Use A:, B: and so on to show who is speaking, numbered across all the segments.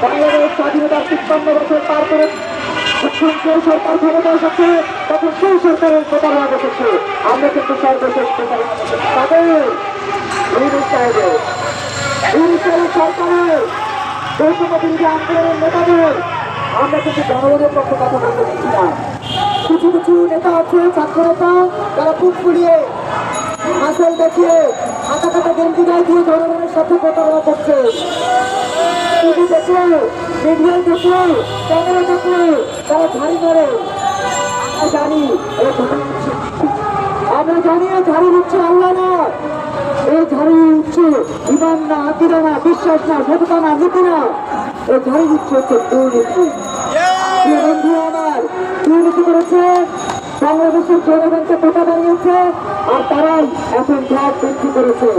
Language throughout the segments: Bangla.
A: বাংলাদেশ স্বাধীনতার ৫৩ বছর পার করে যখন কেউ সরকার ক্ষমতা এসেছে তখন সেই সরকারের প্রতারণা বসেছে। আমরা কিন্তু সর্বশেষ প্রতারণা বসেছি তাদের সরকারের বৈষম্য বিরোধী আন্দোলনের নেতাদের। আমরা কিন্তু জনগণের পক্ষে কথা বলতে দিচ্ছি না। কিছু কিছু নেতা আছে, ছাত্র নেতা, তারা বুক ফুলিয়ে মাসেল দেখিয়ে হাতা কাটা গেঞ্জি গায়ে দিয়ে জনগণের সাথে প্রতারণা করছে। টিভি দেখলে, মিডিয়ায় দেখলে, ক্যামেরা দেখলে তারা ঝাড়ি মারে। আমরা জানি এই ঝাড়ি দিচ্ছে আল্লাহ না, এই ঝাড়ি দিচ্ছে ইমান না, আকিরা না, বিশ্বাস না, সততা না, নীতি না, এই ঝাড়ি দিচ্ছে হচ্ছে দুর্নীতি। বন্ধু আমার, দুর্নীতি করেছে, বাংলাদেশের জনগণকে বোকা বানিয়েছে, আর তারাই এখন ভ্যাট বৃদ্ধি করেছে।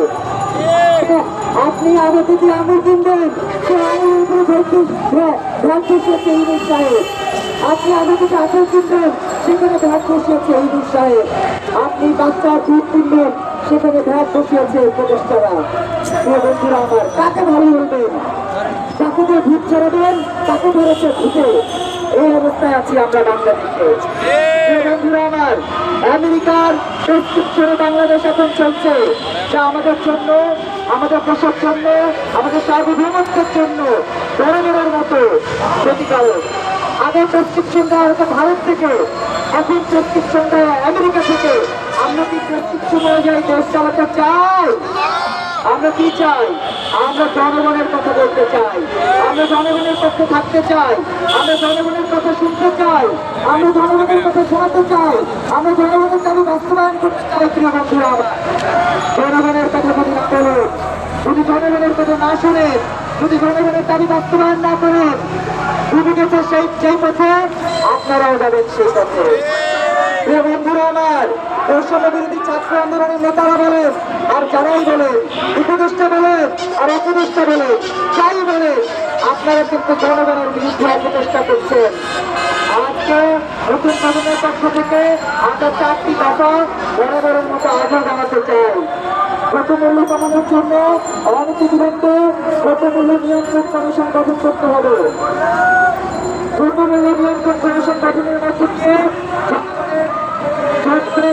A: আপনি আগে থেকে আঙুল কিনবেন, সে আঙুলের উপরে ভ্যাট বসিয়েছে ইউনুস সাহেব। আপনি আগে থেকে আপেল কিনবেন, সেখানে ভ্যাট বসিয়েছে ইউনুস সাহেব। আপনি বাচ্চার দুধ কিনবেন, সেখানে ভ্যাট বসিয়েছে উপদেষ্টারা। বন্ধুরা আমার, কাকে ভালো বলবেন? তাকে দিয়ে ভূত ছাড়াবেন, তাকে ধরেছে ভূতে। এই অবস্থায় আছি আমরা বাংলাদেশে। বন্ধুরা আমার, আমেরিকার প্রেসক্রিপশনে বাংলাদেশ এখন চলছে, যা আমাদের জন্য, আমাদের দেশের জন্য, আমাদের সার্বভৌমত্বের জন্য ধরনের মতো ক্ষতিকারক। আগে প্রেসক্রিপশন দেওয়া হতো ভারত থেকে, এখন প্রেসক্রিপশন দেওয়া আমেরিকা থেকে। আমরা কি প্রেসক্রিপশন অনুযায়ী দেশ চালাতে চাই? আমরা কি চাই? আমরা জনগণের কথা বলতে চাই, আমরা জনগণের পক্ষে থাকতে চাই, আমরা জনগণের কথা শুনতে চাই, আমরা জনগণের কথা শোনাতে চাই, আমরা জনগণের দাবি বাস্তবায়ন করতে চাই। প্রিয় বন্ধুরা আমার, জনগণের কথা যদি না বলেন, যদি জনগণের কথা না শোনেন, যদি জনগণের দাবি বাস্তবায়ন না করেন, ডুবে গেছে সেই পথে, আপনারাও যাবেন সেই পথে। প্রিয় বন্ধুরা আমার, বৈষম্য বিরোধী ছাত্র আন্দোলনের নেতারা বলেন আর যারাই বলেন, উপদেষ্টা বলেন আর অপদেষ্টা বলেন, যাই বলেন, আপনারা কিন্তু জনগণের বিরুদ্ধে অপদেষ্টা করছেন। আজকে নতুন প্রজন্মের পক্ষ থেকে আমরা 4টি দফা বরাবরের মতো আজও জানাতে চাই। দ্রব্যমূল্য কমানোর জন্য অনতিবিলম্বে দ্রব্যমূল্য নিয়ন্ত্রণ কমিশন গঠন করতে হবে। দ্রব্যমূল্য নিয়ন্ত্রণ কমিশন গঠনের মধ্য দিয়ে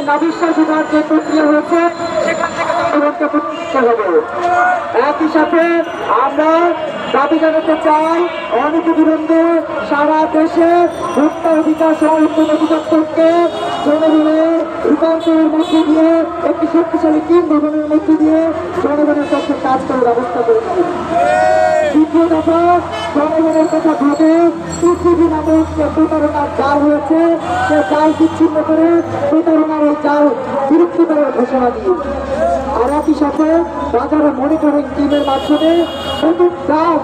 A: নাবিশ্বাস উঠার যে প্রক্রিয়া হয়েছে সেখান থেকে জনগণকে প্রতিষ্ঠিত হবে। একই সাথে আমরা দাবি জানাতে চাই, অনতিবিলম্বে সারা দেশে ভোক্তা অধিকার সংরক্ষণ অধিদপ্তরকে জনগণের রূপান্তরের মধ্য দিয়ে একটি শক্তিশালী টিম গঠনের মধ্য দিয়ে জনগণের পক্ষে কাজ করার ব্যবস্থা করে দিন। দ্বিতীয় দফা, জনগণের কথা ভেবে পিসিবি নামক যে প্রতারণার জাল হয়েছে, সে জাল বিচ্ছিন্ন করে প্রতারণার এই জাল বিলুপ্ত করার ঘোষণা দিন। আর একই সাথে বাজারে মনিটরিং টিমের মাধ্যমে নতুন দাম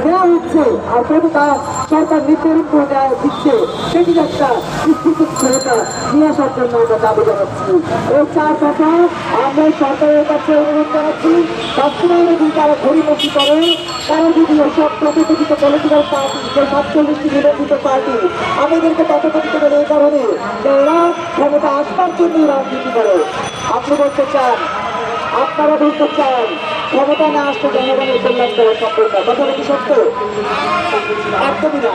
A: দেওয়া হচ্ছে, আর কত দাম সরকার নির্ধারণ করে দেওয়া দিচ্ছে, সেটি একটা স্থিতিশীলতা নিয়ে আসার জন্য আমরা দাবি জানাচ্ছি। এই 4 কথা আমরা সরকারের কাছে অনুরোধ জানাচ্ছি, বাস্তবায়নে যদি তারা ঘড়িমুখী করে, তারা যদি এসব তথাকথিত পলিটিক্যাল পার্টি, যে 47টি নিবন্ধিত পার্টি, আমাদেরকে তথাকথিত বলে এই কারণে যে এরা ক্ষমতা আসবার জন্যই রাজনীতি করে। আপনি বলতে চান, আপনারা বলতে চান ক্ষমতা না আসতে জনগণের কল্যাণ করা সম্ভব না, কথাটা কি সত্য? একদমই না।